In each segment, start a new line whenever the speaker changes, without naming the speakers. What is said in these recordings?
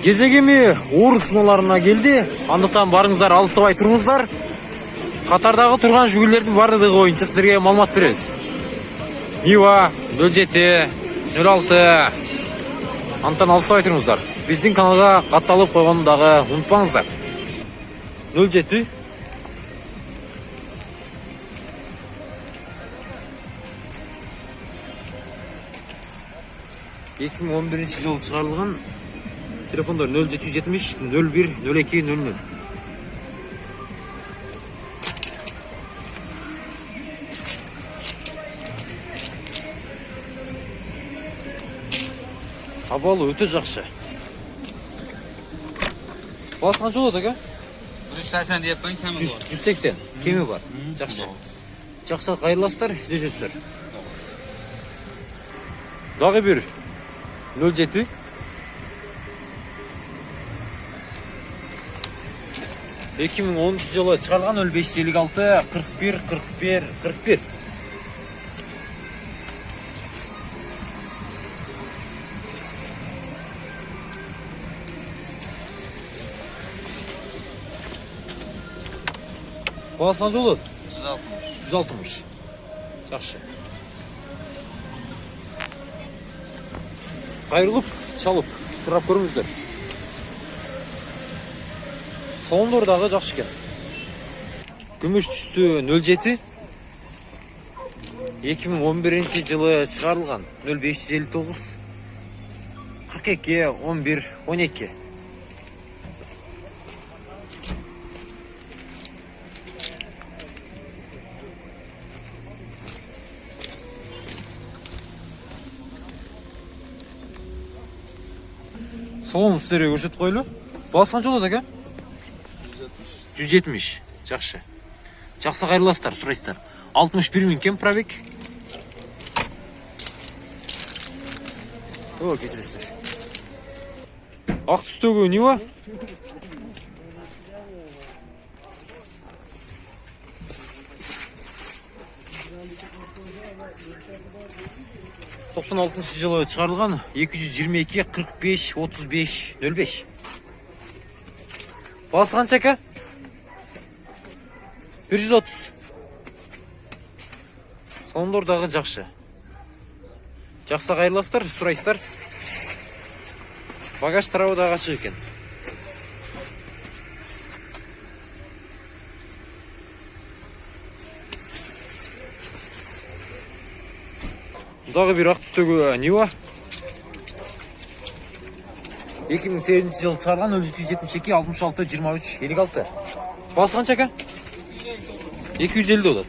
Кезегеми оор сынооларына келди. Андыктан барыңыздар, алыстабай туруңуздар. Катардагы турган жүгүлөрдүн бардыгы боюнча сиздерге маалымат беребиз. Нива 07 06. Антан алыстабай туруңуздар. Биздин каналга катталып койгонду дагы унутпаңыздар. 07 2011 жылы чыгарылган телефондар 0770 01 02 00. Абалы өтө жакшы. Басы канча болот ака?
180 деп коюң, кеми бар.
180. Кеми бар. Жакшы. Жакшы кайрыласыздар, дөшөсүздөр. Дагы бир 07 2010 жылы чыгарылган 0556 41 41 41. Басы канча болот? 160. Жакшы. Кайрылып, чалып, сурап көрүңүздөр. Салондор дагы жакшы экен. Күмүш түстүү 07 2011 жылы чыгарылган 0559 42 11 12. Салон сіздерге көрсетіп қойлы. Басы қанша болады ака? 170. Жақшы. Жақсы қайырластар, сұрайсыздар. 61 000 кем пробег. О, кетіресіздер. Ақ түстегі Нива. Тоқсан алтыншы жылы чыгарылган 222 45 35 05. Басы канча ака? 130. Салондор дагы жакшы. Жаксы кайрыласыздар, сурайсыздар. Багаж тарабы дагы ачык экен. Дагы бир ак түстөгү Нива. 2008 жылы чыгарылган 0772 66 23 56. Басы канча ака? 250 болот.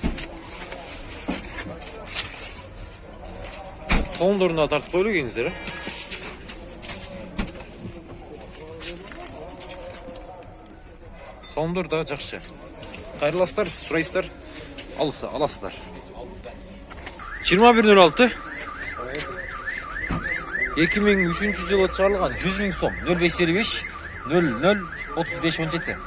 Салондорунда тартып коелу кеңиздер. Салондор дагы жакшы. Кайрыласыздар, сурайсыздар, аласыздар. 2106 2003 жылы чыгарылган 100 000 сом 0555 00 35 17.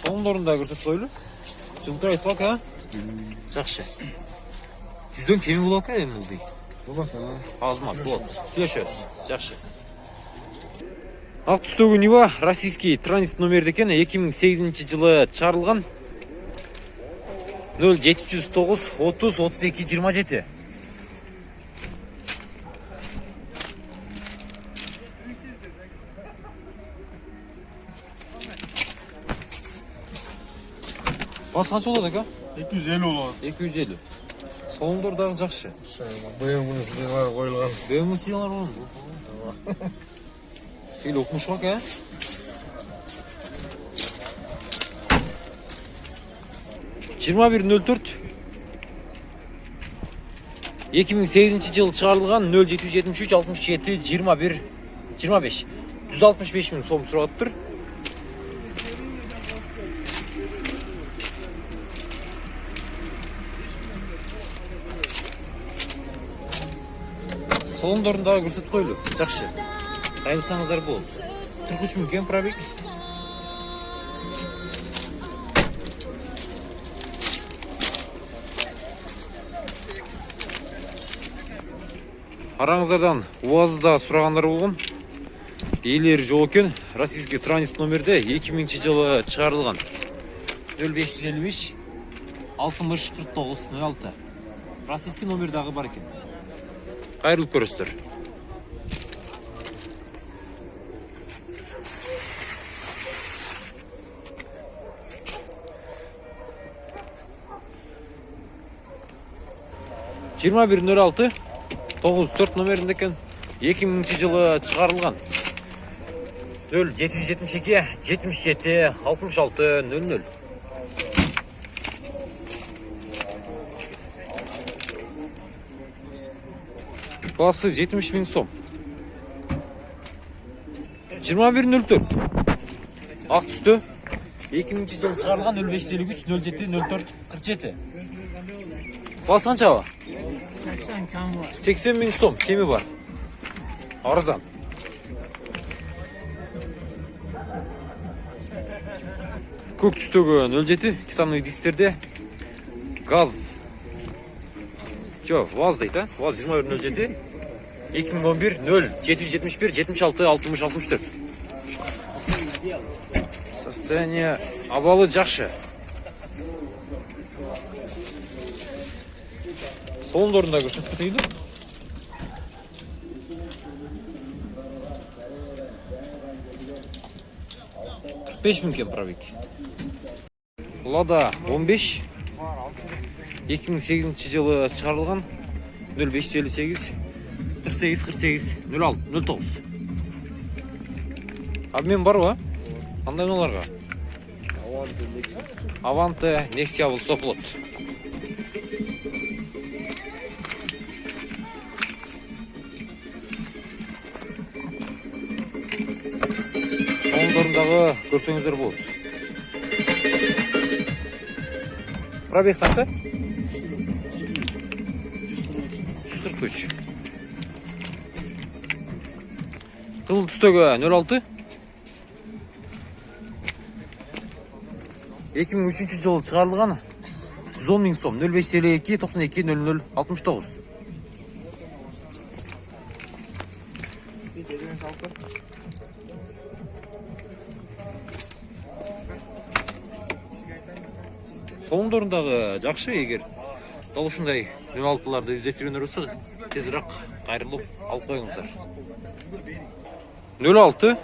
Салондорунда көрсөтүп коелу. Жылтырайт ака. Жакшы. 100дөн кеми болот ака эми бул.
Болот,
Азмаз болот. Сүйлөшөбүз. Жакшы. Ак түстөгү Нива российский транзит номерде экен. 2008 жылы чыгарылган 0709 30 32 27. Басы канча болот ака?
250 болот.
250. Салондор дагы жакшы.
БМВ сыйлар коюлган.
БМВ сыйлар болду. Эл окумуш ака. Жыйырма бир 04 2008 жылы чыгарылган 0773 67 21 25. 165 000 сом сураттыр. Салондорун дагы көрсөтүп койлу. Жакшы. Кайрылсаңыздар болот. 43 000 кем пробег. Араңыздардан УАЗда сұрагандар болгон. Иелери жок экен. Российский транзит номерде 2000 жылы чыгарылган. 0555 60 49 06. Российский номердагы бар экен. Кайрылып көрөсүздөр. Жиырма 2106 94 номеринде экен. 2000 жылы чыгарылган. 0772 77 66 00. Басы 70 000 сом. 2104. Ак түстө. 2000 жылы чыгарылган 0553 07 04 47. Басы канча? 80 000 сом. Кеми бар. Арзан. Көк түстөгө 07 титановый дистерде газ. Жо, ВАЗ дейт, а? ВАЗ 2107 2011 0 771 76 60 64. Состояние абалы жакшы. Салондорунда көрсөтүп кетейин. Кен пробег. Лада 15 2008 жылы чыгарылган 0558 48 48 06 09. Обмен барбы? Кандай оларга? Аванте, Nexia бул соплот. Салондорындагы көрсөңүздөр болот. Пробег канча? 143. Кызыл түстөгө 06. 2003 жылы чыгарылган 110 000 сом. 0552 92 00 69. Салондорындагы жакшы, эгер дал ушундай 06-ларды издеп жүргөндөр болсо, тезирээк кайрылып алып коюңуздар. 06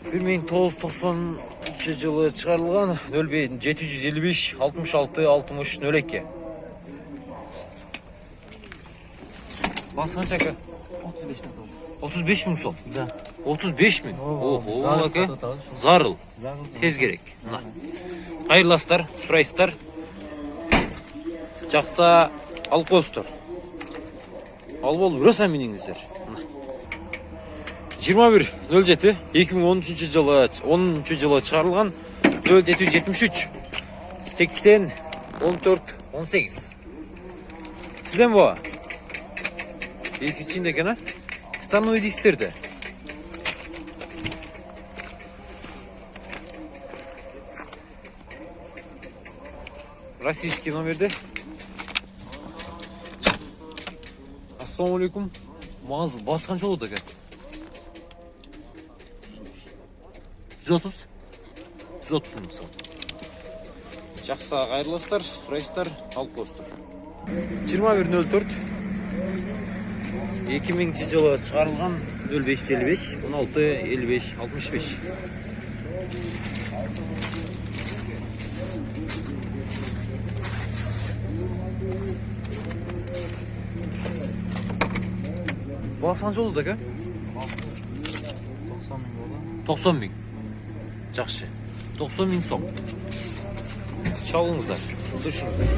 1992 жылы чыгарылган 0755 66 60 02. Басы канча ака? 35 000 сом. Да. 35 000. Ого, ака. Зарыл. Тез керек. Мына. Кайырластар, сурайсыздар. Жакса алып коесуздар. Алып алып өрөсө миниңиздер. 2107 2013 жылы 10 жылы чыгарылган 0773 80 14 18. Сизден бу? Эси ичинде экен, а? Титановый дистерде. Российский номерде. Ассаламу алейкум. Маңыз басы канча болот экен? 130. 130 000 сом. Жакса кайрыласыздар, сурайсыздар, алып коесуздар. 2104 2000 жылы чыгарылган 0555 16 55 65. Басы канча болот экен? 90 000. Жакшы. 90 000 сом. Чалыңыздар. Душыңыздар.